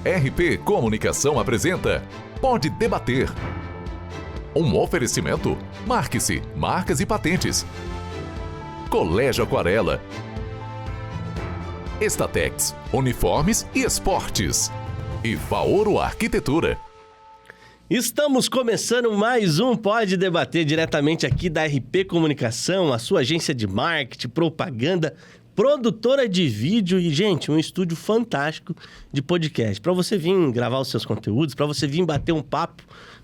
RP Comunicação apresenta Pode Debater. Um oferecimento: Marque-se, Marcas e Patentes. Colégio Aquarela. Estatex, Uniformes e Esportes. E Faoro Arquitetura. Estamos começando mais um Pode Debater diretamente aqui da RP Comunicação, a sua agência de marketing, propaganda, produtora de vídeo e, gente, um estúdio fantástico de podcast. Para você vir gravar os seus conteúdos, para você vir bater um papo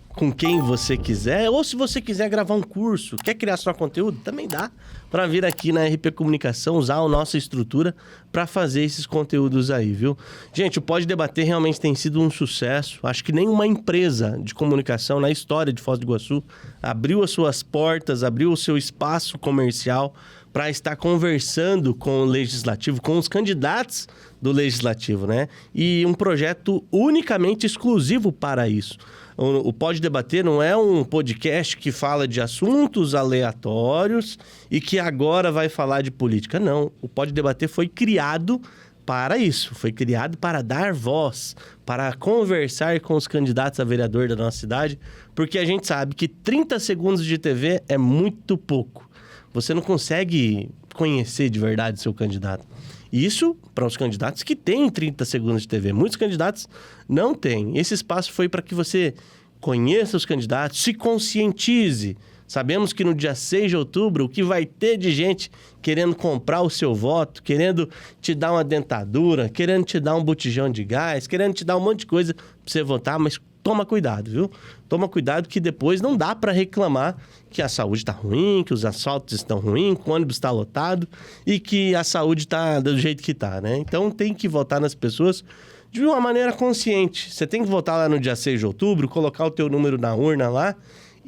com quem você quiser, ou se você quiser gravar um curso, quer criar seu conteúdo, também dá para vir aqui na RP Comunicação, usar a nossa estrutura para fazer esses conteúdos aí, viu? Gente, o Pode Debater realmente tem sido um sucesso. Acho que nenhuma empresa de comunicação na história de Foz do Iguaçu abriu as suas portas, abriu o seu espaço comercial para estar conversando com o Legislativo, com os candidatos do Legislativo, né? E um projeto unicamente exclusivo para isso. O Pode Debater não é um podcast que fala de assuntos aleatórios e que agora vai falar de política. Não, o Pode Debater foi criado para isso. Foi criado para dar voz, para conversar com os candidatos a vereador da nossa cidade, porque a gente sabe que 30 segundos de TV é muito pouco. Você não consegue conhecer de verdade seu candidato. Isso para os candidatos que têm 30 segundos de TV. Muitos candidatos não têm. Esse espaço foi para que você conheça os candidatos, se conscientize. Sabemos que no dia 6 de outubro, o que vai ter de gente querendo comprar o seu voto, querendo te dar uma dentadura, querendo te dar um botijão de gás, querendo te dar um monte de coisa para você votar, mas toma cuidado, viu? Toma cuidado que depois não dá para reclamar que a saúde está ruim, que os asfaltos estão ruins, que o ônibus está lotado e que a saúde está do jeito que está, né? Então tem que votar nas pessoas de uma maneira consciente. Você tem que votar lá no dia 6 de outubro, colocar o teu número na urna lá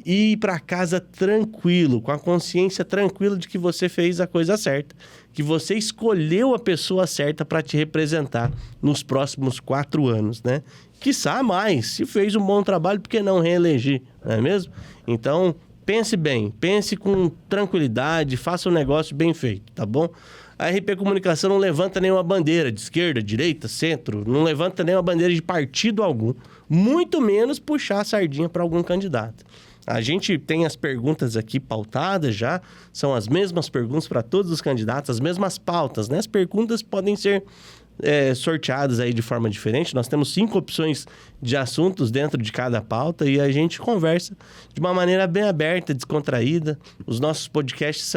e ir para casa tranquilo, com a consciência tranquila de que você fez a coisa certa, que você escolheu a pessoa certa para te representar nos próximos 4 anos, né? Quiçá mais, se fez um bom trabalho, por que não reeleger, não é mesmo? Então, pense bem, pense com tranquilidade, faça um negócio bem feito, tá bom? A RP Comunicação não levanta nenhuma bandeira de esquerda, direita, centro, não levanta nenhuma bandeira de partido algum, muito menos puxar a sardinha para algum candidato. A gente tem as perguntas aqui pautadas já, são as mesmas perguntas para todos os candidatos, as mesmas pautas, né? As perguntas podem ser sorteadas aí de forma diferente. Nós temos 5 opções de assuntos dentro de cada pauta e a gente conversa de uma maneira bem aberta, descontraída. Os nossos podcasts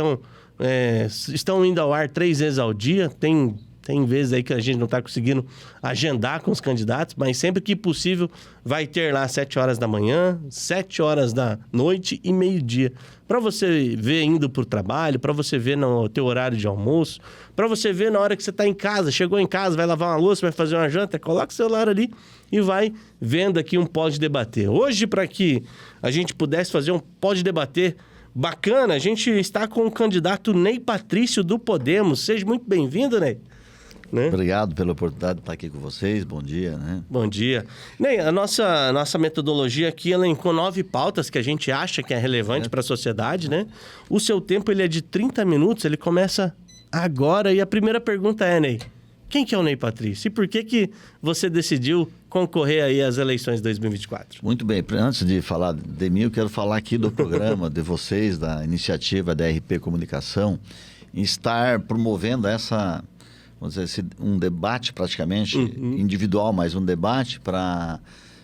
estão indo ao ar 3 vezes ao dia. Tem vezes aí que a gente não está conseguindo agendar com os candidatos, mas sempre que possível vai ter lá 7 horas da manhã, 7 horas da noite e meio-dia. Para você ver indo para o trabalho, para você ver no teu horário de almoço, para você ver na hora que você está em casa, chegou em casa, vai lavar uma louça, vai fazer uma janta, coloca o celular ali e vai vendo aqui um Pode Debater. Hoje, para que a gente pudesse fazer um Pode Debater bacana, a gente está com o candidato Ney Patrício do Podemos. Seja muito bem-vindo, Ney. Né? Obrigado pela oportunidade de estar aqui com vocês. Bom dia, né? Bom dia. Ney, a nossa metodologia aqui elencou 9 pautas que a gente acha que é relevante para a sociedade, né? O seu tempo ele é de 30 minutos, ele começa agora. E a primeira pergunta é, Ney, quem que é o Ney Patrício? E por que você decidiu concorrer aí às eleições de 2024? Muito bem. Antes de falar de mim, eu quero falar aqui do programa de vocês, da iniciativa da RP Comunicação, em estar promovendo essa... vamos dizer, um debate praticamente individual, mas um debate para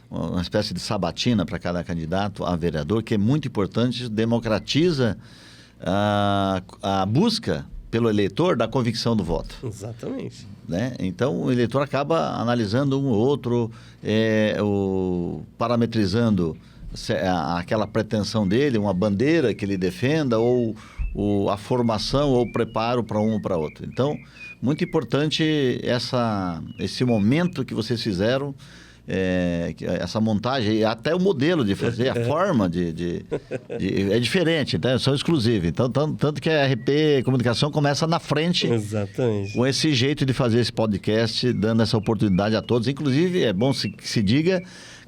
uma espécie de sabatina para cada candidato a vereador, que é muito importante, democratiza a busca pelo eleitor da convicção do voto. Exatamente. Né? Então, o eleitor acaba analisando um ou outro, parametrizando aquela pretensão dele, uma bandeira que ele defenda, ou a formação ou o preparo para um ou para outro. Então, muito importante esse momento que vocês fizeram, essa montagem, até o modelo de fazer, a forma é diferente, né? São exclusivos. Então, tanto que a RP Comunicação começa na frente. Exatamente. Com esse jeito de fazer esse podcast, dando essa oportunidade a todos. Inclusive, é bom que se diga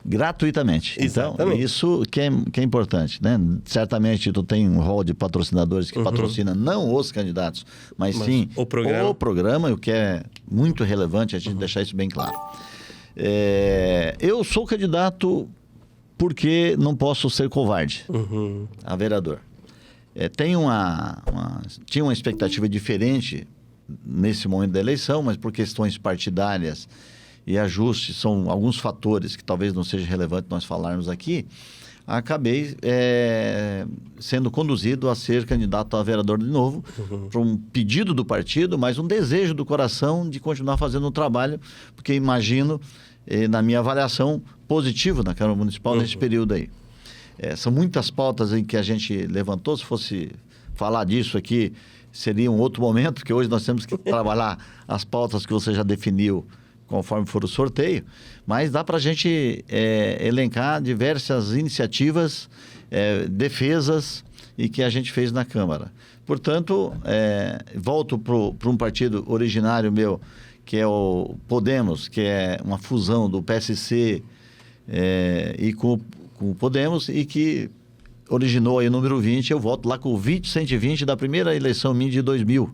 gratuitamente. Exatamente. Então, isso que é importante, né? Certamente tu tem um rol de patrocinadores que patrocinam não os candidatos, mas sim o programa, o que é muito relevante a gente deixar isso bem claro. Eu sou candidato porque não posso ser covarde a vereador. Tinha uma expectativa diferente nesse momento da eleição, mas por questões partidárias e ajustes, são alguns fatores que talvez não seja relevante nós falarmos aqui, acabei sendo conduzido a ser candidato a vereador de novo, por um pedido do partido, mas um desejo do coração de continuar fazendo um trabalho, porque imagino, na minha avaliação, positivo na Câmara Municipal nesse período aí. São muitas pautas em que a gente levantou. Se fosse falar disso aqui, seria um outro momento, porque hoje nós temos que trabalhar as pautas que você já definiu conforme for o sorteio, mas dá para a gente elencar diversas iniciativas, defesas e que a gente fez na Câmara. Portanto, volto para um partido originário meu, que é o Podemos, que é uma fusão do PSC e com o Podemos, e que originou aí o número 20, eu voto lá com o 20-120 da primeira eleição minha de 2000,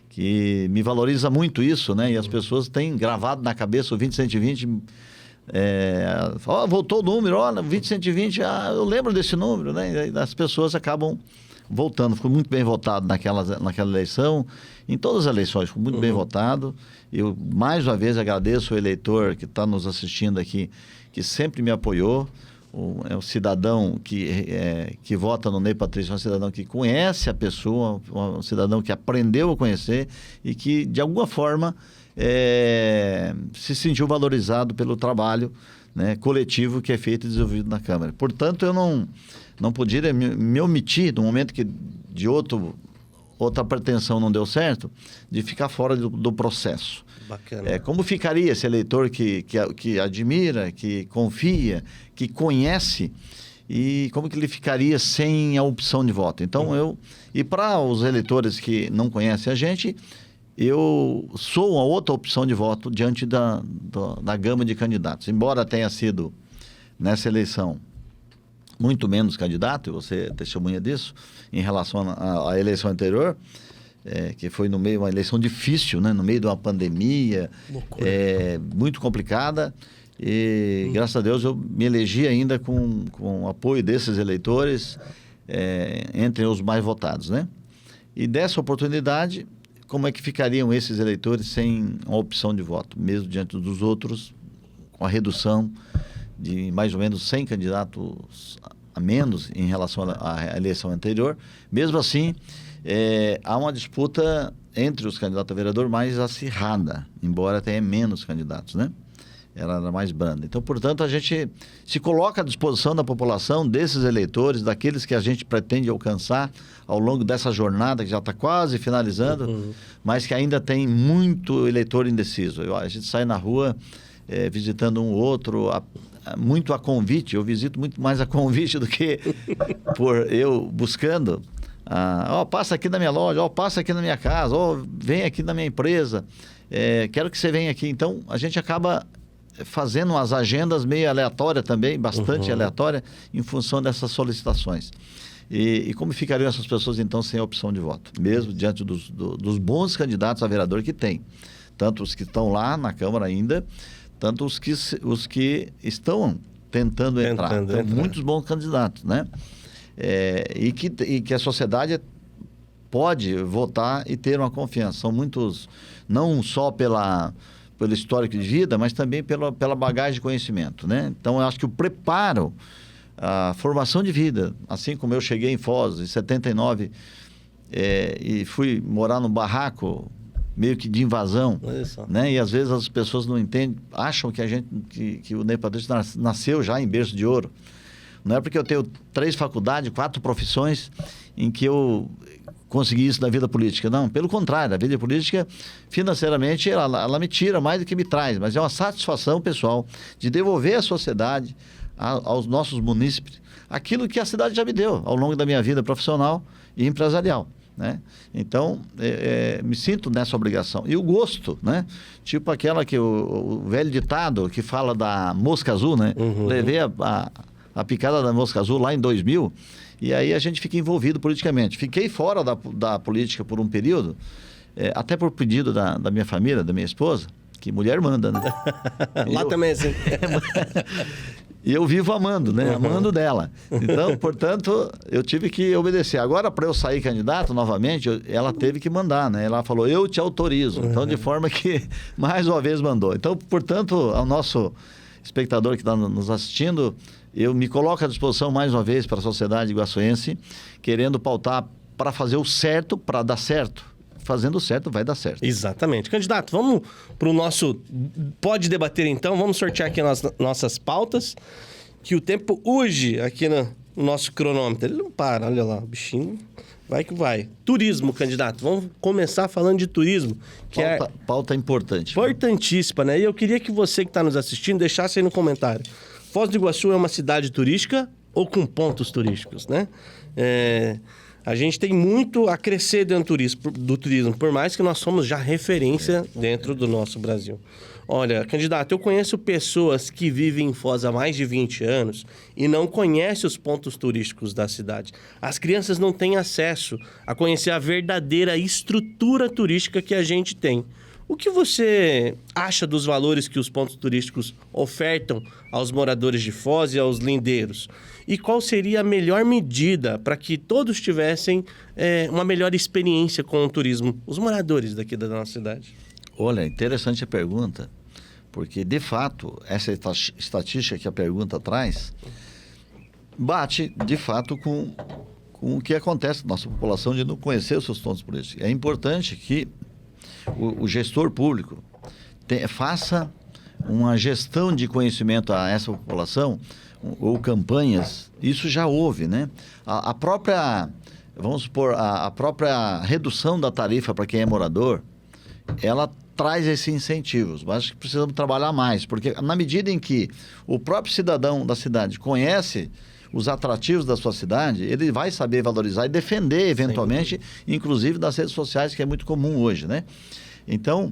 que me valoriza muito isso, né? E as pessoas têm gravado na cabeça o 20-120, voltou o número, olha, 20-120, eu lembro desse número, né? E as pessoas acabam voltando. Ficou muito bem votado naquela eleição, em todas as eleições, ficou muito bem votado. Eu, mais uma vez, agradeço o eleitor que está nos assistindo aqui, que sempre me apoiou. É um cidadão que vota no Ney Patrício, é um cidadão que conhece a pessoa, um cidadão que aprendeu a conhecer e que, de alguma forma, se sentiu valorizado pelo trabalho, né, coletivo que é feito e desenvolvido na Câmara. Portanto, eu não podia me omitir, no momento que de outra pretensão não deu certo, de ficar fora do processo. Bacana. Como ficaria esse eleitor que admira, que confia, que conhece, e como que ele ficaria sem a opção de voto? Então, e para os eleitores que não conhecem a gente, eu sou uma outra opção de voto diante da gama de candidatos. Embora tenha sido, nessa eleição, muito menos candidato, e você é testemunha disso, em relação à eleição anterior, que foi no meio, uma eleição difícil, né? No meio de uma pandemia, muito complicada, e graças a Deus eu me elegi ainda com o apoio desses eleitores, entre os mais votados, né? E dessa oportunidade, como é que ficariam esses eleitores sem uma opção de voto, mesmo diante dos outros, com a redução de mais ou menos 100 candidatos a menos em relação à eleição anterior? Mesmo assim, há uma disputa entre os candidatos a vereador mais acirrada, embora tenha menos candidatos, né? Ela era mais branda. Então, portanto, a gente se coloca à disposição da população, desses eleitores, daqueles que a gente pretende alcançar ao longo dessa jornada, que já está quase finalizando, mas que ainda tem muito eleitor indeciso. A gente sai na rua visitando um outro, muito a convite. Eu visito muito mais a convite do que por eu buscando. Passa aqui na minha loja, passa aqui na minha casa, vem aqui na minha empresa, quero que você venha aqui. Então, a gente acaba fazendo umas agendas meio aleatórias também, bastante aleatória, em função dessas solicitações. E como ficariam essas pessoas, então, sem a opção de voto? Mesmo diante dos bons candidatos a vereador que tem. Tanto os que estão lá na Câmara ainda, tanto os que estão tentando entrar. Então, muitos bons candidatos, né? E que a sociedade pode votar e ter uma confiança. São muitos, não só pelo histórico de vida, mas também pela bagagem de conhecimento, né? Então, eu acho que o preparo, a formação de vida, assim como eu cheguei em Foz em 79 e fui morar num barraco meio que de invasão, né? E às vezes as pessoas não entendem, acham que o Ney Patrício nasceu já em berço de ouro. Não é porque eu tenho 3 faculdades, 4 profissões em que eu consegui isso da vida política. Não, pelo contrário, a vida política, financeiramente, ela me tira mais do que me traz, mas é uma satisfação pessoal de devolver à sociedade, aos nossos munícipes, aquilo que a cidade já me deu ao longo da minha vida profissional e empresarial, né? Então, me sinto nessa obrigação. E o gosto, né? Tipo aquela que o velho ditado que fala da mosca azul, né? Levei a picada da mosca azul lá em 2000, e aí a gente fica envolvido politicamente. Fiquei fora da política por um período, até por pedido da minha família, da minha esposa, que mulher manda, né? Lá também é assim. E eu vivo amando, né? Amando dela. Então, portanto, eu tive que obedecer. Agora, para eu sair candidato novamente, ela teve que mandar, né? Ela falou, eu te autorizo. Então, de forma que, mais uma vez, mandou. Então, portanto, ao nosso espectador que está nos assistindo, eu me coloco à disposição mais uma vez para a sociedade iguaçuense, querendo pautar para fazer o certo, para dar certo. Fazendo o certo, vai dar certo. Exatamente. Candidato, vamos para o nosso Pode Debater, então. Vamos sortear aqui as nossas pautas, que o tempo urge aqui no nosso cronômetro. Ele não para, olha lá, o bichinho vai que vai. Turismo, candidato. Vamos começar falando de turismo, que pauta importante. Importantíssima, né? E eu queria que você que está nos assistindo deixasse aí no comentário. Foz do Iguaçu é uma cidade turística ou com pontos turísticos, né? A gente tem muito a crescer dentro do turismo, por mais que nós somos já referência dentro do nosso Brasil. Olha, candidato, eu conheço pessoas que vivem em Foz há mais de 20 anos e não conhecem os pontos turísticos da cidade. As crianças não têm acesso a conhecer a verdadeira estrutura turística que a gente tem. O que você acha dos valores que os pontos turísticos ofertam aos moradores de Foz e aos lindeiros? E qual seria a melhor medida para que todos tivessem uma melhor experiência com o turismo, os moradores daqui da nossa cidade? Olha, interessante a pergunta, porque, de fato, essa estatística que a pergunta traz bate, de fato, com o que acontece na nossa população de não conhecer os seus pontos turísticos. É importante que o gestor público faça uma gestão de conhecimento a essa população, ou campanhas. Isso já houve, né? A própria, vamos supor, a própria redução da tarifa para quem é morador, ela traz esses incentivos. Mas acho que precisamos trabalhar mais, porque na medida em que o próprio cidadão da cidade conhece os atrativos da sua cidade, ele vai saber valorizar e defender, eventualmente, inclusive das redes sociais, que é muito comum hoje, né? Então,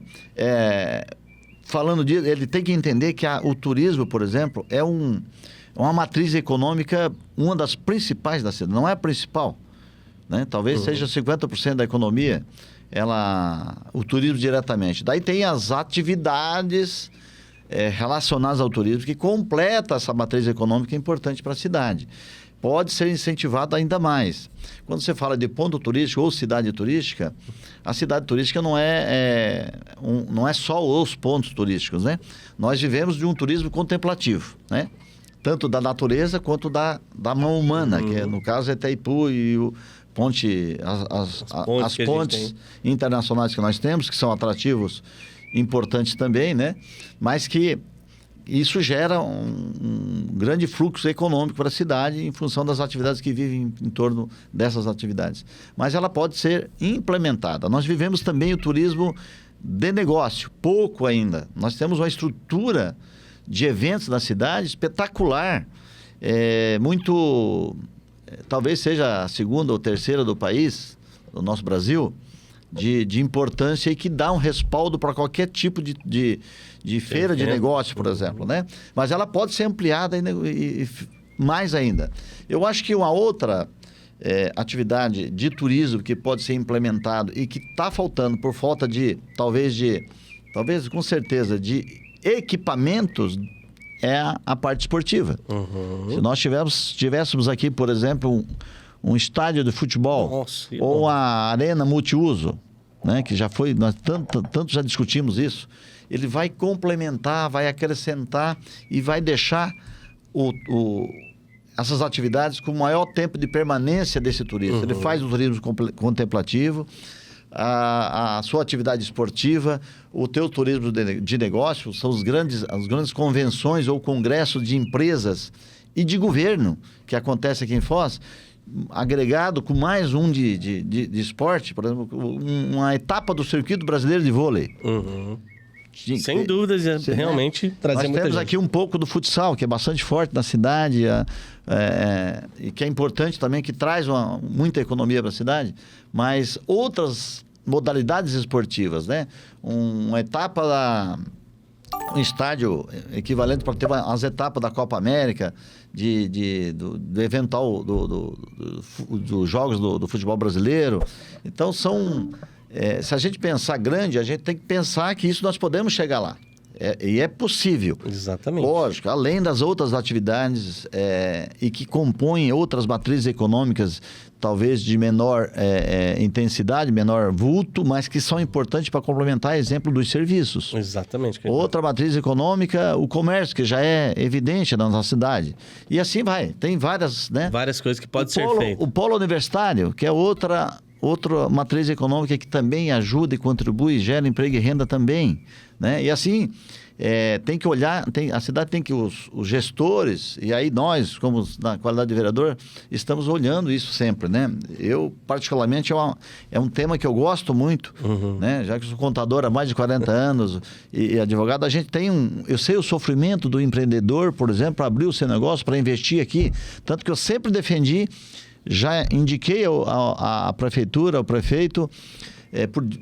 falando disso, ele tem que entender que o turismo, por exemplo, é uma matriz econômica, uma das principais da cidade, não é a principal, né? Talvez seja 50% da economia, o turismo diretamente. Daí tem as atividades relacionadas ao turismo, que completa essa matriz econômica importante para a cidade. Pode ser incentivado ainda mais. Quando você fala de ponto turístico ou cidade turística, a cidade turística não é só os pontos turísticos, né? Nós vivemos de um turismo contemplativo, né? Tanto da natureza quanto da mão humana, que no caso é Itaipu e as pontes internacionais que nós temos, que são atrativos importantes também, né? Mas que isso gera um grande fluxo econômico para a cidade em função das atividades que vivem em torno dessas atividades. Mas ela pode ser implementada. Nós vivemos também o turismo de negócio, pouco ainda. Nós temos uma estrutura de eventos na cidade espetacular, talvez seja a segunda ou terceira do país, do nosso Brasil, de importância e que dá um respaldo para qualquer tipo de feira de negócio, por exemplo, né? Mas ela pode ser ampliada e mais ainda. Eu acho que uma outra atividade de turismo que pode ser implementado e que está faltando por falta talvez com certeza, de equipamentos é a parte esportiva. Se nós tivéssemos aqui, por exemplo, um estádio de futebol, ou a arena multiuso, né, que já foi, nós tanto já discutimos isso, ele vai complementar, vai acrescentar e vai deixar essas atividades com maior tempo de permanência desse turista. Ele faz o turismo contemplativo, a sua atividade esportiva, o teu turismo de negócio, são as grandes convenções ou congressos de empresas e de governo que acontece aqui em Foz, agregado com mais um de esporte, por exemplo, uma etapa do circuito brasileiro de vôlei. Sem dúvidas, realmente trazer muita gente. Nós temos aqui um pouco do futsal, que é bastante forte na cidade, e que é importante também, que traz muita economia para a cidade, mas outras modalidades esportivas, né? Uma etapa um estádio equivalente para ter as etapas da Copa América, do eventual dos jogos do futebol brasileiro. Então, são se a gente pensar grande, a gente tem que pensar que isso nós podemos chegar lá. E é possível. Exatamente. Lógico, além das outras atividades e que compõem outras matrizes econômicas, talvez de menor intensidade, menor vulto, mas que são importantes para complementar, exemplo, dos serviços. Exatamente. Outra matriz econômica, o comércio, que já é evidente na nossa cidade. E assim vai. Tem várias, né? Várias coisas que podem ser feitas. O polo universitário, que é outra matriz econômica que também ajuda e contribui, gera emprego e renda também, né? E assim, tem que olhar, a cidade tem que, os gestores, e aí nós, como na qualidade de vereador, estamos olhando isso sempre, né? Eu, particularmente, é um tema que eu gosto muito, né? Já que eu sou contador há mais de 40 anos e advogado, a gente tem eu sei o sofrimento do empreendedor, por exemplo, para abrir o seu negócio, para investir aqui, tanto que eu sempre defendi, já indiquei à prefeitura, ao prefeito,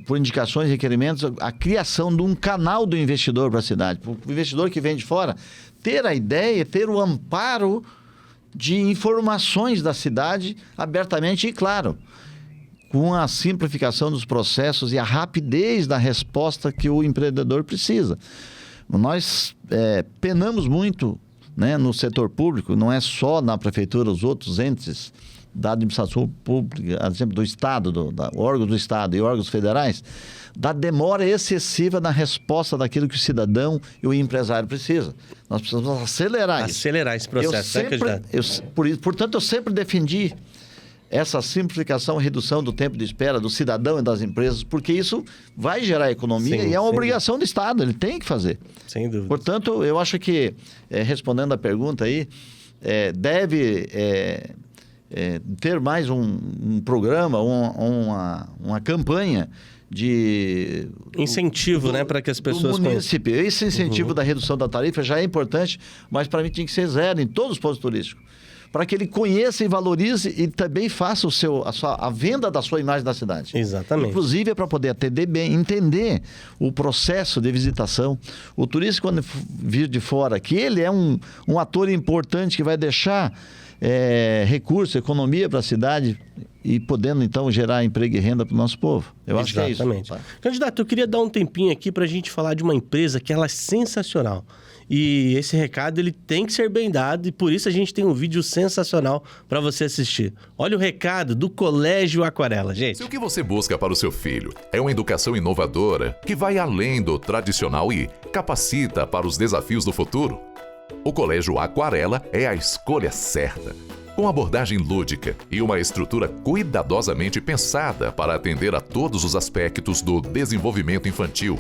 por indicações e requerimentos, a criação de um canal do investidor para a cidade. Para o investidor que vem de fora ter a ideia, ter o amparo de informações da cidade abertamente e, claro, com a simplificação dos processos e a rapidez da resposta que o empreendedor precisa. Nós penamos muito, né, no setor público, não é só na prefeitura, os outros entes da administração pública, exemplo do Estado, órgãos do Estado e órgãos federais, da demora excessiva na resposta daquilo que o cidadão e o empresário precisam. Nós precisamos acelerar esse processo. Portanto, eu sempre defendi essa simplificação e redução do tempo de espera do cidadão e das empresas, porque isso vai gerar economia e é uma obrigação do Estado, ele tem que fazer. Sem dúvida. Portanto, eu acho que, respondendo a pergunta aí, deve ter mais um programa, uma campanha de incentivo, né, para que as pessoas município. Esse incentivo da redução da tarifa já é importante, mas para mim tinha que ser zero em todos os pontos turísticos, para que ele conheça e valorize e também faça a venda da sua imagem da cidade. Exatamente. Inclusive para poder atender bem, entender o processo de visitação. O turista, quando vir de fora, que ele é um ator importante que vai deixar recurso, economia para a cidade e podendo então gerar emprego e renda para o nosso povo. Eu acho que é isso. Exatamente. Candidato, eu queria dar um tempinho aqui para a gente falar de uma empresa que ela é sensacional. E esse recado ele tem que ser bem dado e por isso a gente tem um vídeo sensacional para você assistir. Olha o recado do Colégio Aquarela, gente. Se o que você busca para o seu filho é uma educação inovadora que vai além do tradicional e capacita para os desafios do futuro, o Colégio Aquarela é a escolha certa. Com abordagem lúdica e uma estrutura cuidadosamente pensada para atender a todos os aspectos do desenvolvimento infantil,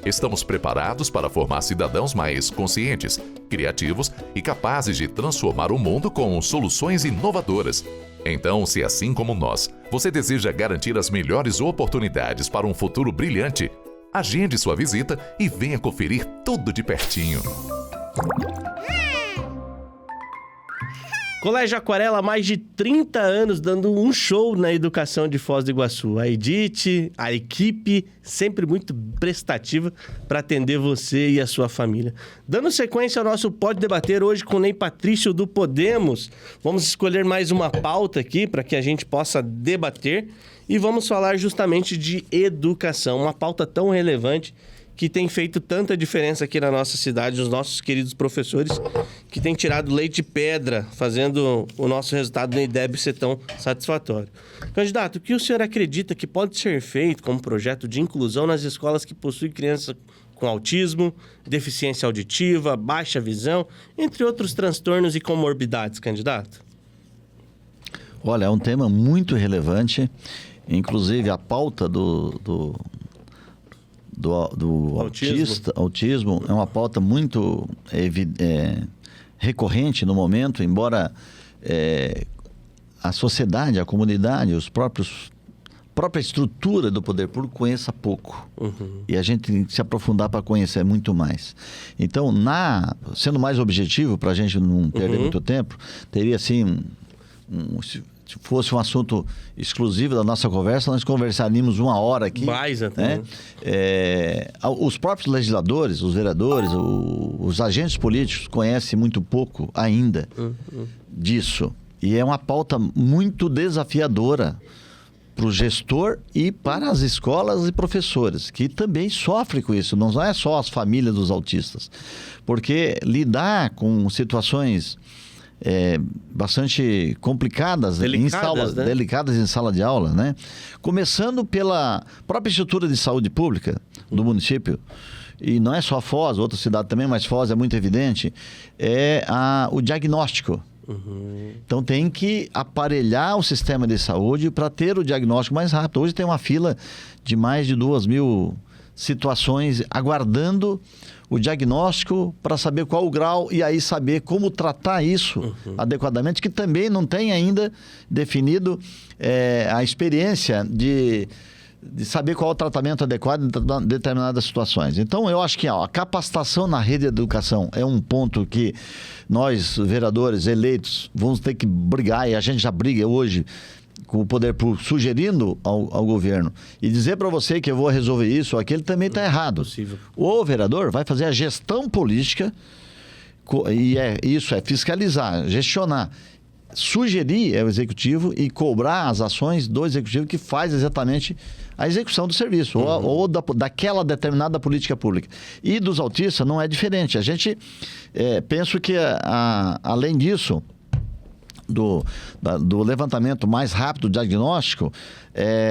estamos preparados para formar cidadãos mais conscientes, criativos e capazes de transformar o mundo com soluções inovadoras. Então, se assim como nós, você deseja garantir as melhores oportunidades para um futuro brilhante, agende sua visita e venha conferir tudo de pertinho. Colégio Aquarela há mais de 30 anos dando um show na educação de Foz do Iguaçu. A Edith, a equipe, sempre muito prestativa para atender você e a sua família. Dando sequência ao nosso Pode Debater hoje com o Ney Patrício do Podemos. Vamos escolher mais uma pauta aqui para que a gente possa debater e vamos falar justamente de educação, uma pauta tão relevante que tem feito tanta diferença aqui na nossa cidade, os nossos queridos professores que têm tirado leite de pedra, fazendo o nosso resultado no IDEB ser tão satisfatório. Candidato, o que o senhor acredita que pode ser feito como projeto de inclusão nas escolas que possuem crianças com autismo, deficiência auditiva, baixa visão, entre outros transtornos e comorbidades, candidato? Olha, é um tema muito relevante, inclusive a pauta do autismo é uma pauta muito recorrente no momento, embora a sociedade, a comunidade, própria estrutura do poder público conheça pouco. E a gente tem que se aprofundar para conhecer muito mais. Então, sendo mais objetivo, para a gente não perder muito tempo, teria assim, se fosse um assunto exclusivo da nossa conversa, nós conversaríamos 1 hora aqui. Mais até. Né? Os próprios legisladores, os vereadores, os agentes políticos conhecem muito pouco ainda disso. E é uma pauta muito desafiadora o gestor e para as escolas e professores, que também sofrem com isso. Não é só as famílias dos autistas. Porque lidar com situações bastante complicadas, delicadas em sala de aula, né? Começando pela própria estrutura de saúde pública do município, e não é só a Foz, outra cidade também, mas Foz é muito evidente, o diagnóstico. Então tem que aparelhar o sistema de saúde para ter o diagnóstico mais rápido. Hoje tem uma fila de mais de 2.000 situações aguardando o diagnóstico para saber qual o grau e aí saber como tratar isso adequadamente, que também não tem ainda definido a experiência de saber qual é o tratamento adequado em determinadas situações. Então, eu acho que a capacitação na rede de educação é um ponto que nós, vereadores eleitos, vamos ter que brigar, e a gente já briga hoje com o poder público, sugerindo ao governo, e dizer para você que eu vou resolver isso ou aquilo, também está errado. Possível. O vereador vai fazer a gestão política, e isso é fiscalizar, gestionar, sugerir ao executivo e cobrar as ações do executivo que faz exatamente a execução do serviço ou daquela determinada política pública. E dos autistas não é diferente. A gente penso que além disso, do levantamento mais rápido do diagnóstico,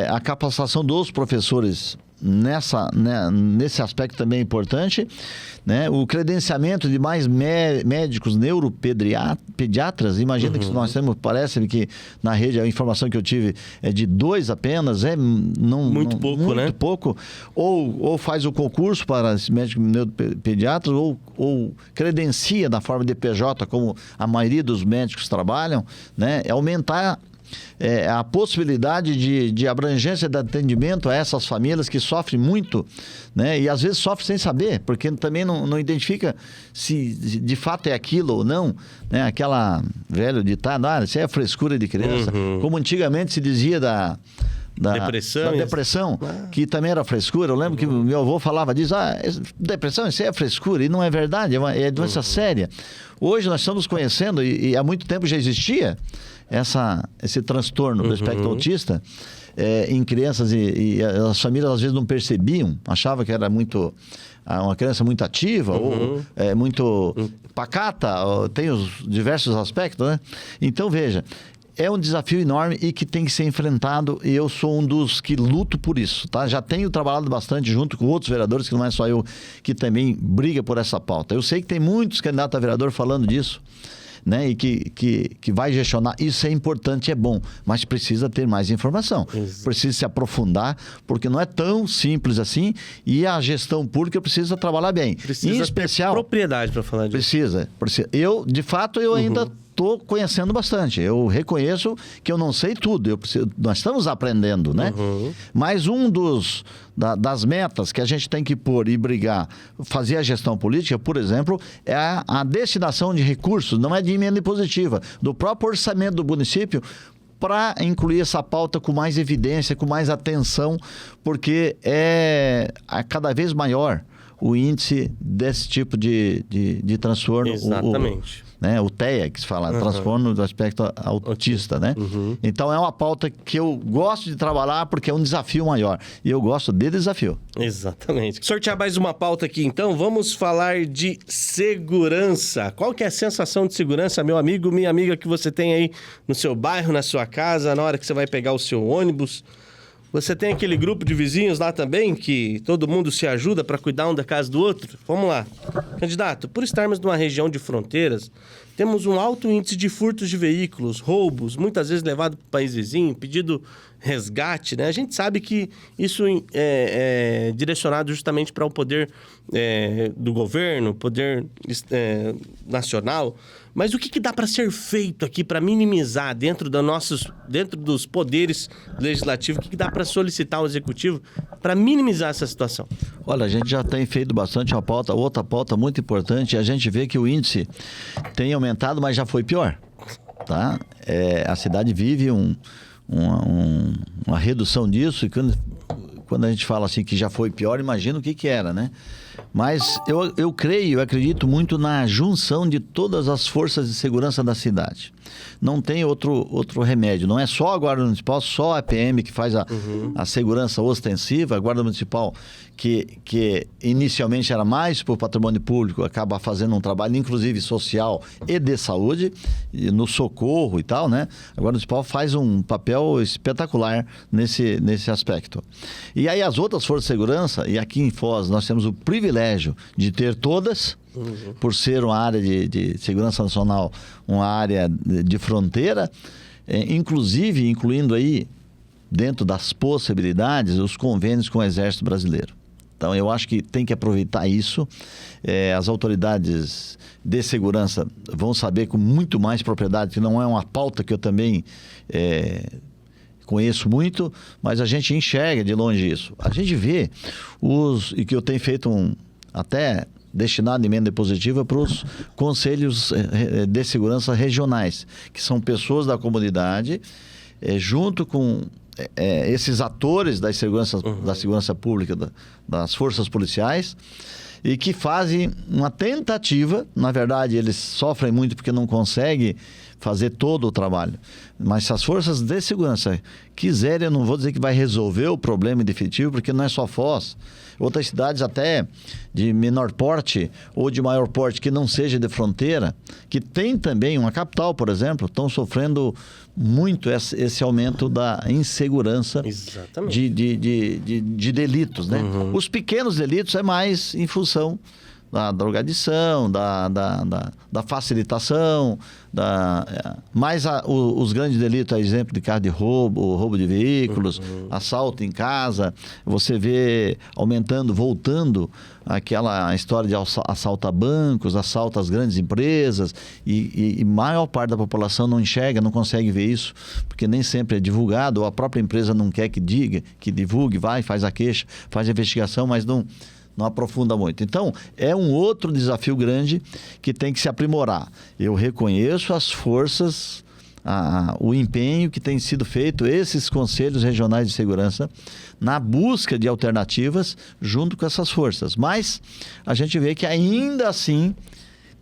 a capacitação dos professores nesse aspecto também é importante, né? O credenciamento de mais médicos neuropediatras. Imagina que nós temos, parece que na rede a informação que eu tive é de 2 apenas, muito pouco, ou faz o concurso para esses médicos neuropediatras ou credencia na forma de PJ, como a maioria dos médicos trabalham, né? Aumentar a possibilidade de abrangência de atendimento a essas famílias que sofrem muito, né? E às vezes sofrem sem saber, porque também não identifica se de fato é aquilo ou não, né? Aquela velho ditado, isso é a frescura de criança, como antigamente se dizia da depressão, que também era frescura. Eu lembro que meu avô falava disso, depressão, isso é frescura, e não é verdade, é doença séria. Hoje nós estamos conhecendo, e há muito tempo já existia esse transtorno do espectro autista em crianças, e as famílias às vezes não percebiam, achavam que era uma criança muito ativa ou muito pacata, tem os diversos aspectos, né? Então, veja, é um desafio enorme e que tem que ser enfrentado, e eu sou um dos que luto por isso, tá? Já tenho trabalhado bastante junto com outros vereadores, que não é só eu que também briga por essa pauta. Eu sei que tem muitos candidatos a vereador falando disso, né? E que vai gestionar. Isso é importante, é bom, mas precisa ter mais informação. Precisa se aprofundar, porque não é tão simples assim, e a gestão pública precisa trabalhar bem. Precisa em especial, ter propriedade para falar disso. Precisa. De fato, eu ainda estou conhecendo bastante. Eu reconheço que eu não sei tudo. Nós estamos aprendendo, né? Mas das metas que a gente tem que pôr e brigar, fazer a gestão política, por exemplo, é a destinação de recursos, não é de emenda impositiva, do próprio orçamento do município, para incluir essa pauta com mais evidência, com mais atenção, porque é cada vez maior o índice desse tipo de transtorno. Exatamente. O TEA, que se fala, transtorno do aspecto autista, né? Então é uma pauta que eu gosto de trabalhar porque é um desafio maior. E eu gosto de desafio. Exatamente. Sortear mais uma pauta aqui, então. Vamos falar de segurança. Qual que é a sensação de segurança, meu amigo, minha amiga, que você tem aí no seu bairro, na sua casa, na hora que você vai pegar o seu ônibus? Você tem aquele grupo de vizinhos lá também, que todo mundo se ajuda para cuidar um da casa do outro? Vamos lá. Candidato, por estarmos numa região de fronteiras, temos um alto índice de furtos de veículos, roubos, muitas vezes levado para o país vizinho, pedido resgate, né? A gente sabe que isso é direcionado justamente para o poder do governo, poder nacional. Mas o que dá para ser feito aqui para minimizar dentro dos poderes legislativos? O que dá para solicitar ao executivo para minimizar essa situação? Olha, a gente já tem feito bastante outra pauta muito importante. A gente vê que o índice tem aumentado, mas já foi pior, tá? A cidade vive uma redução disso, e quando a gente fala assim que já foi pior, imagina o que era, né? Mas eu acredito muito na junção de todas as forças de segurança da cidade. Não tem outro remédio. Não é só a Guarda Municipal, só a PM que faz a segurança ostensiva. A Guarda Municipal, que inicialmente era mais para o patrimônio público, acaba fazendo um trabalho, inclusive social e de saúde, e no socorro e tal, né? A Guarda Municipal faz um papel espetacular nesse aspecto. E aí as outras forças de segurança, e aqui em Foz nós temos o privilégio de ter todas, por ser uma área de segurança nacional, uma área de fronteira, inclusive incluindo aí, dentro das possibilidades, os convênios com o Exército Brasileiro. Então, eu acho que tem que aproveitar isso. As autoridades de segurança vão saber com muito mais propriedade, que não é uma pauta que eu também conheço muito, mas a gente enxerga de longe isso. A gente vê e que eu tenho feito até destinado emenda positiva para os conselhos de segurança regionais, que são pessoas da comunidade, junto com esses atores da segurança pública, das forças policiais, e que fazem uma tentativa. Na verdade, eles sofrem muito porque não conseguem fazer todo o trabalho. Mas se as forças de segurança quiserem, eu não vou dizer que vai resolver o problema definitivo, porque não é só Foz. Outras cidades até de menor porte ou de maior porte que não seja de fronteira, que tem também uma capital, por exemplo, estão sofrendo muito esse aumento da insegurança. Exatamente. de delitos, né? Os pequenos delitos é mais em função da drogadição, da facilitação, mais os grandes delitos, a exemplo de caso de roubo de veículos, assalto em casa, você vê voltando aquela história de assalto a bancos, assalto às grandes empresas, e maior parte da população não enxerga, não consegue ver isso, porque nem sempre é divulgado, ou a própria empresa não quer que divulgue, faz a queixa, faz a investigação, mas não aprofunda muito. Então, é um outro desafio grande que tem que se aprimorar. Eu reconheço as forças, o empenho que tem sido feito, esses conselhos regionais de segurança, na busca de alternativas junto com essas forças. Mas a gente vê que ainda assim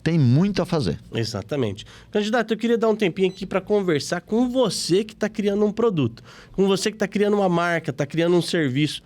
tem muito a fazer. Exatamente. Candidato, eu queria dar um tempinho aqui para conversar com você que está criando um produto, com você que está criando uma marca, está criando um serviço.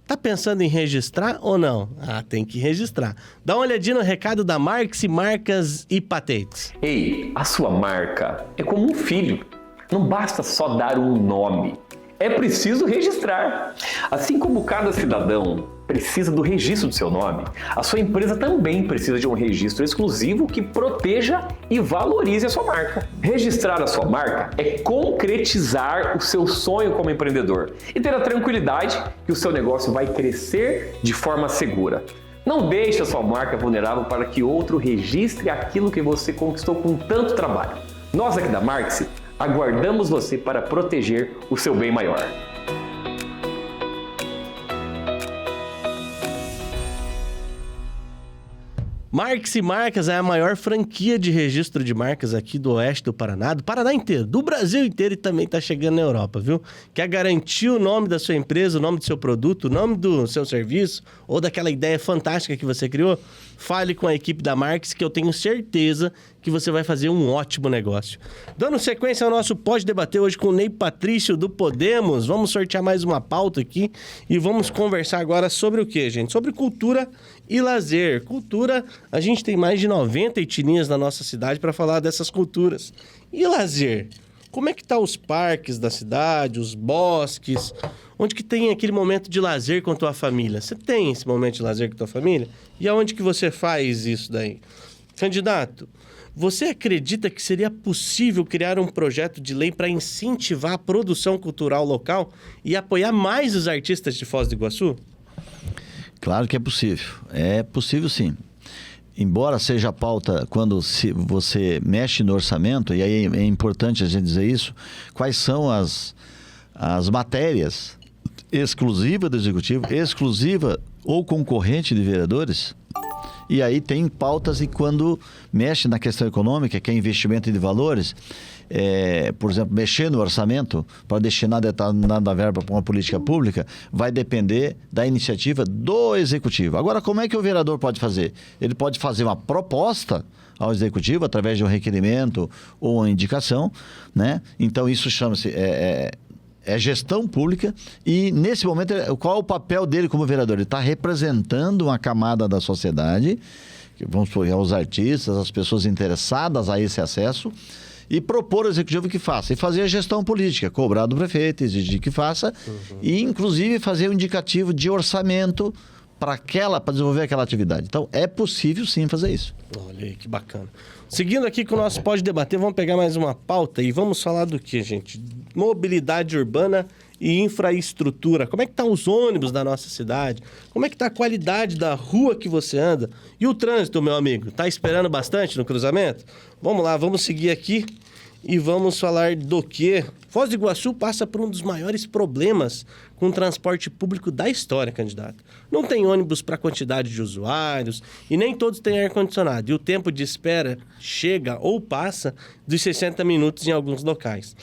Tá pensando em registrar ou não? Tem que registrar. Dá uma olhadinha no recado da Marx, Marcas e Patentes. Ei, a sua marca é como um filho. Não basta só dar um nome. É preciso registrar. Assim como cada cidadão precisa do registro do seu nome, a sua empresa também precisa de um registro exclusivo que proteja e valorize a sua marca. Registrar a sua marca é concretizar o seu sonho como empreendedor e ter a tranquilidade que o seu negócio vai crescer de forma segura. Não deixe a sua marca vulnerável para que outro registre aquilo que você conquistou com tanto trabalho. Nós aqui da Marx aguardamos você para proteger o seu bem maior. Marx e Marcas é a maior franquia de registro de marcas aqui do oeste do Paraná inteiro, do Brasil inteiro, e também está chegando na Europa, viu? Quer garantir o nome da sua empresa, o nome do seu produto, o nome do seu serviço ou daquela ideia fantástica que você criou? Fale com a equipe da Marx, que eu tenho certeza que você vai fazer um ótimo negócio. Dando sequência ao nosso Pode Debater hoje com o Ney Patrício do Podemos. Vamos sortear mais uma pauta aqui e vamos conversar agora sobre o quê, gente? Sobre cultura e lazer. Cultura, a gente tem mais de 90 etnias na nossa cidade para falar dessas culturas. E lazer? Como é que tá os parques da cidade, os bosques? Onde que tem aquele momento de lazer com a tua família? Você tem esse momento de lazer com a tua família? E aonde que você faz isso daí? Candidato, você acredita que seria possível criar um projeto de lei para incentivar a produção cultural local e apoiar mais os artistas de Foz do Iguaçu? Claro que é possível. É possível, sim. Embora seja a pauta quando você mexe no orçamento, e aí é importante a gente dizer isso, quais são as matérias exclusivas do Executivo, exclusiva ou concorrente de vereadores, E aí tem pautas e quando mexe na questão econômica, que é investimento de valores, por exemplo, mexer no orçamento para destinar determinada verba para uma política pública, vai depender da iniciativa do executivo. Agora, como é que o vereador pode fazer? Ele pode fazer uma proposta ao executivo através de um requerimento ou uma indicação, né? Então isso chama-se gestão pública. E nesse momento, qual é o papel dele como vereador? Ele está representando uma camada da sociedade, vamos supor, os artistas, as pessoas interessadas a esse acesso, e propor ao executivo que faça. E fazer a gestão política, cobrar do prefeito, exigir que faça, e inclusive fazer um indicativo de orçamento para desenvolver aquela atividade. Então, é possível sim fazer isso. Olha aí, que bacana. Seguindo aqui com o nosso Pode Debater, vamos pegar mais uma pauta e vamos falar do que, gente? Mobilidade urbana e infraestrutura. Como é que estão os ônibus da nossa cidade? Como é que está a qualidade da rua que você anda? E o trânsito, meu amigo? Tá esperando bastante no cruzamento? Vamos lá, vamos seguir aqui e vamos falar do que? Foz do Iguaçu passa por um dos maiores problemas com o transporte público da história, candidato. Não tem ônibus para a quantidade de usuários e nem todos têm ar-condicionado. E o tempo de espera chega ou passa dos 60 minutos em alguns locais.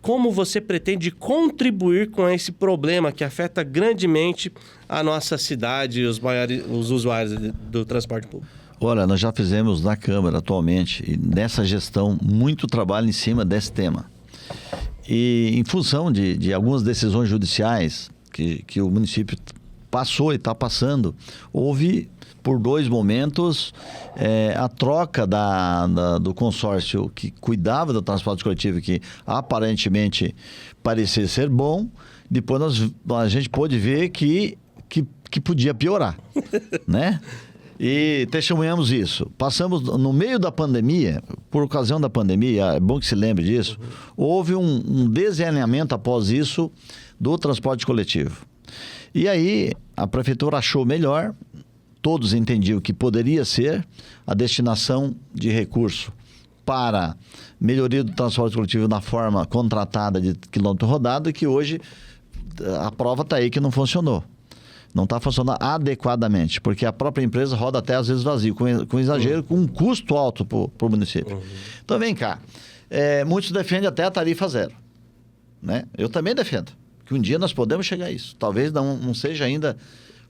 Como você pretende contribuir com esse problema que afeta grandemente a nossa cidade e os usuários do transporte público? Olha, nós já fizemos na Câmara atualmente, e nessa gestão, muito trabalho em cima desse tema. E em função de algumas decisões judiciais que o município passou e está passando, houve, por 2 momentos, a troca do consórcio que cuidava do transporte coletivo, que aparentemente parecia ser bom. Depois a gente pôde ver que podia piorar, né? E testemunhamos isso. Passamos no meio da pandemia, por ocasião da pandemia, é bom que se lembre disso, houve um desalinhamento após isso do transporte coletivo. E aí a prefeitura achou melhor, todos entendiam que poderia ser a destinação de recurso para melhoria do transporte coletivo na forma contratada de quilômetro rodado, que hoje a prova está aí que não funcionou. Não está funcionando adequadamente, porque a própria empresa roda até às vezes vazio, com exagero, com um custo alto para o município. Então vem cá, muitos defendem até a tarifa zero, né? Eu também defendo, que um dia nós podemos chegar a isso. Talvez não seja ainda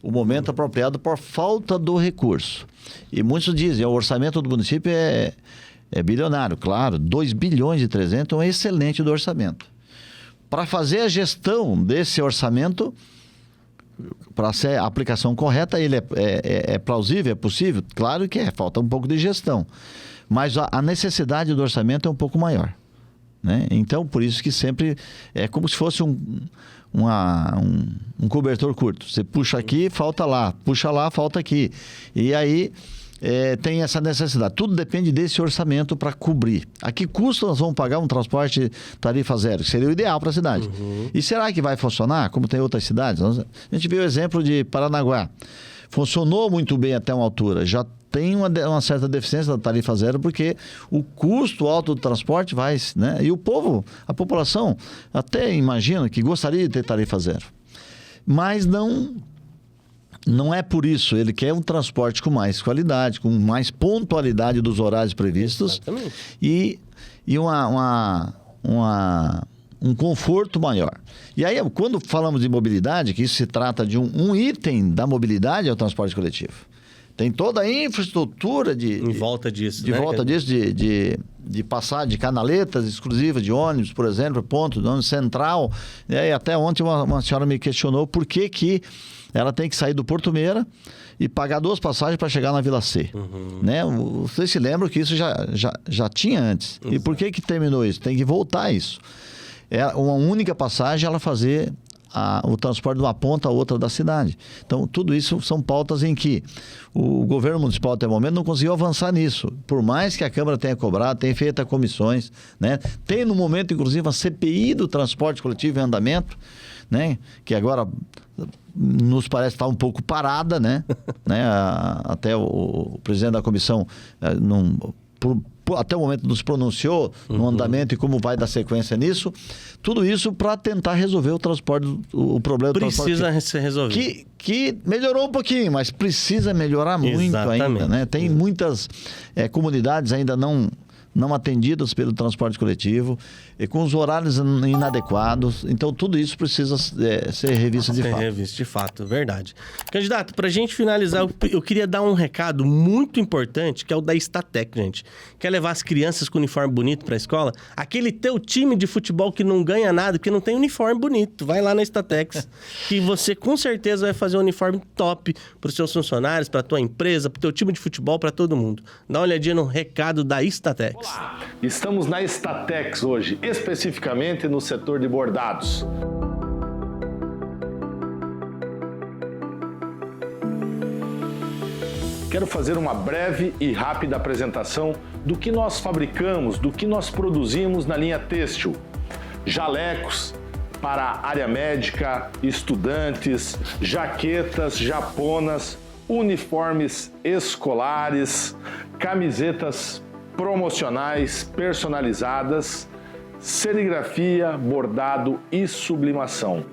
o momento apropriado por falta do recurso. E muitos dizem, o orçamento do município é bilionário, claro, 2 bilhões e 300 é um excelente do orçamento. Para fazer a gestão desse orçamento, para ser a aplicação correta, ele é plausível, é possível? Claro que falta um pouco de gestão. Mas a necessidade do orçamento é um pouco maior, né? Então, por isso que sempre é como se fosse um cobertor curto. Você puxa aqui, falta lá. Puxa lá, falta aqui. E aí tem essa necessidade. Tudo depende desse orçamento para cobrir. A que custo nós vamos pagar um transporte tarifa zero? Que seria o ideal para a cidade. E será que vai funcionar como tem outras cidades? A gente viu o exemplo de Paranaguá. Funcionou muito bem até uma altura. Já tem uma certa deficiência da tarifa zero, porque o custo alto do transporte vai, né? E o povo, a população, até imagina que gostaria de ter tarifa zero. Mas não é por isso. Ele quer um transporte com mais qualidade, com mais pontualidade dos horários previstos. Exatamente. E um conforto maior. E aí, quando falamos de mobilidade, que isso se trata de um item da mobilidade, é o transporte coletivo. Tem toda a infraestrutura em volta disso, de passar de canaletas exclusivas de ônibus, por exemplo, ponto de ônibus central. E até ontem uma senhora me questionou por que ela tem que sair do Porto Meira e pagar 2 passagens para chegar na Vila C. Né? Vocês se lembram que isso já tinha antes. E por que terminou isso? Tem que voltar a isso. É uma única passagem, ela fazer o transporte de uma ponta a outra da cidade. Então, tudo isso são pautas em que o governo municipal, até o momento, não conseguiu avançar nisso. Por mais que a Câmara tenha cobrado, tenha feito comissões, né? Tem, no momento, inclusive, a CPI do transporte coletivo em andamento, né? Que agora nos parece estar um pouco parada, né? Até o presidente da comissão, até o momento nos pronunciou no andamento e como vai dar sequência nisso. Tudo isso para tentar resolver o transporte, o problema do transporte. Precisa ser resolvido. Que melhorou um pouquinho, mas precisa melhorar muito ainda, né? Tem muitas comunidades ainda não atendidas pelo transporte coletivo, e com os horários inadequados. Então, tudo isso precisa ser revisto de fato. Ser revisto de fato, verdade. Candidato, para a gente finalizar, eu queria dar um recado muito importante, que é o da Statec, gente. Quer levar as crianças com uniforme bonito para a escola? Aquele teu time de futebol que não ganha nada, porque não tem uniforme bonito. Vai lá na Statec, que você com certeza vai fazer um uniforme top para os seus funcionários, para a tua empresa, para o teu time de futebol, para todo mundo. Dá uma olhadinha no recado da Statec. Olá, estamos na Statex hoje, especificamente no setor de bordados. Quero fazer uma breve e rápida apresentação do que nós fabricamos, do que nós produzimos na linha têxtil. Jalecos para a área médica, estudantes, jaquetas japonas, uniformes escolares, camisetas promocionais personalizadas, serigrafia, bordado e sublimação.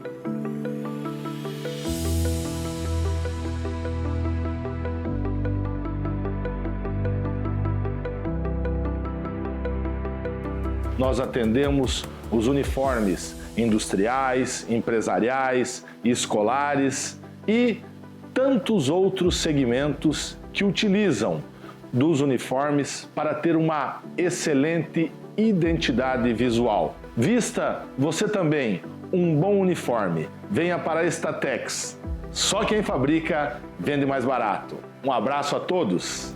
Nós atendemos os uniformes industriais, empresariais, escolares e tantos outros segmentos que utilizam dos uniformes para ter uma excelente identidade visual. Vista você também um bom uniforme. Venha para a Statex. Só quem fabrica vende mais barato. Um abraço a todos.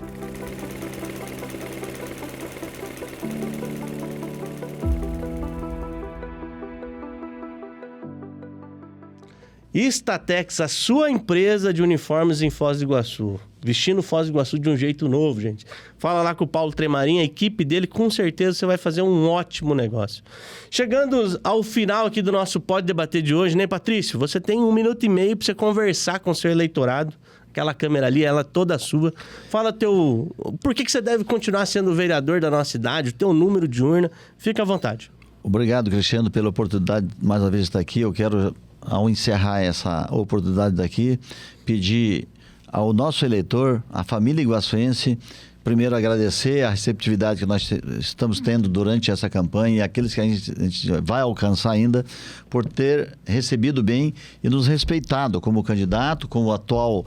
Statex, a sua empresa de uniformes em Foz do Iguaçu. Vestindo Foz do Iguaçu de um jeito novo, gente. Fala lá com o Paulo Tremarim, a equipe dele, com certeza você vai fazer um ótimo negócio. Chegando ao final aqui do nosso Pode Debater de hoje, né, Patrício? Você tem 1 minuto e meio para você conversar com o seu eleitorado. Aquela câmera ali, ela toda sua. Fala por que você deve continuar sendo vereador da nossa cidade, o teu número de urna. Fica à vontade. Obrigado, Cristiano, pela oportunidade de mais uma vez estar aqui. Eu quero, ao encerrar essa oportunidade daqui, pedir ao nosso eleitor, à família iguaçuense, primeiro agradecer a receptividade que nós estamos tendo durante essa campanha e aqueles que a gente vai alcançar ainda, por ter recebido bem e nos respeitado como candidato, como atual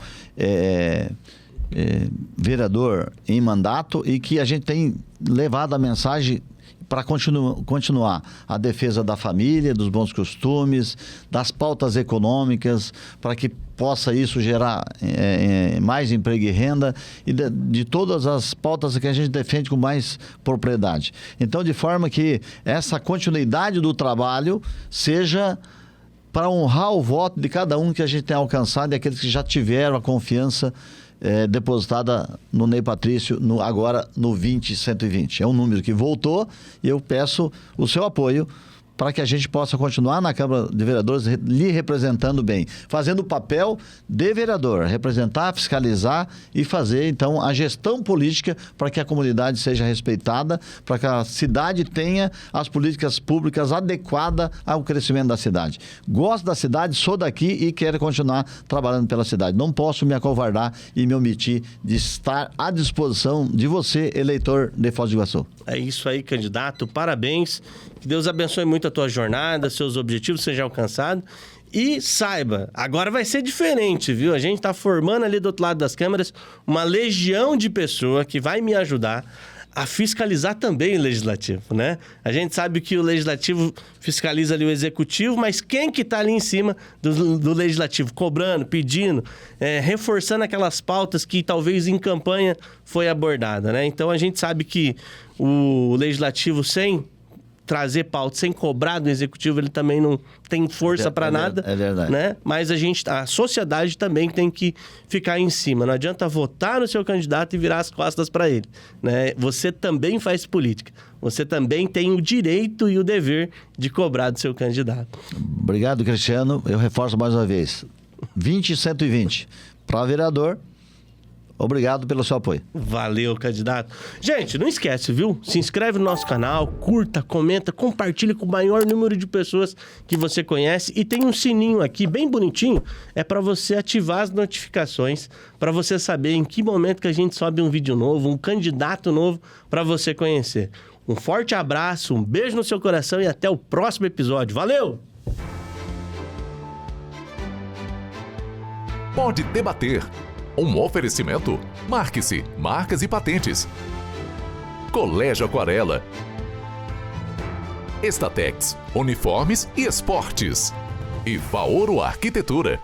vereador em mandato, e que a gente tem levado a mensagem para continuar a defesa da família, dos bons costumes, das pautas econômicas, para que possa isso gerar mais emprego e renda, e de todas as pautas que a gente defende com mais propriedade. Então, de forma que essa continuidade do trabalho seja para honrar o voto de cada um que a gente tem alcançado e aqueles que já tiveram a confiança depositada no Ney Patrício, agora no 20120. É um número que voltou e eu peço o seu apoio para que a gente possa continuar na Câmara de Vereadores lhe representando bem, fazendo o papel de vereador, representar, fiscalizar e fazer, então, a gestão política para que a comunidade seja respeitada, para que a cidade tenha as políticas públicas adequadas ao crescimento da cidade. Gosto da cidade, sou daqui e quero continuar trabalhando pela cidade. Não posso me acovardar e me omitir de estar à disposição de você, eleitor de Foz do Iguaçu. É isso aí, candidato. Parabéns. Que Deus abençoe muito a tua jornada, seus objetivos sejam alcançados. E saiba, agora vai ser diferente, viu? A gente tá formando ali do outro lado das câmeras uma legião de pessoas que vai me ajudar a fiscalizar também o legislativo, né? A gente sabe que o legislativo fiscaliza ali o executivo, mas quem que tá ali em cima do legislativo, cobrando, pedindo, reforçando aquelas pautas que talvez em campanha foi abordada, né? Então a gente sabe que o legislativo, sem trazer pauta, sem cobrar do executivo, ele também não tem força para nada. É verdade. Né? Mas a sociedade também tem que ficar em cima. Não adianta votar no seu candidato e virar as costas para ele. Né? Você também faz política. Você também tem o direito e o dever de cobrar do seu candidato. Obrigado, Cristiano. Eu reforço mais uma vez. 20120 para vereador. Obrigado pelo seu apoio. Valeu, candidato. Gente, não esquece, viu? Se inscreve no nosso canal, curta, comenta, compartilhe com o maior número de pessoas que você conhece. E tem um sininho aqui, bem bonitinho, é para você ativar as notificações, para você saber em que momento que a gente sobe um vídeo novo, um candidato novo para você conhecer. Um forte abraço, um beijo no seu coração e até o próximo episódio. Valeu! Pode Debater. Um oferecimento. Marque-se, Marcas e Patentes. Colégio Aquarela. Estatex, Uniformes e Esportes. E Vaoro Arquitetura.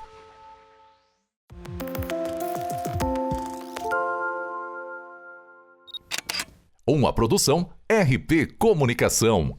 Uma produção RP Comunicação.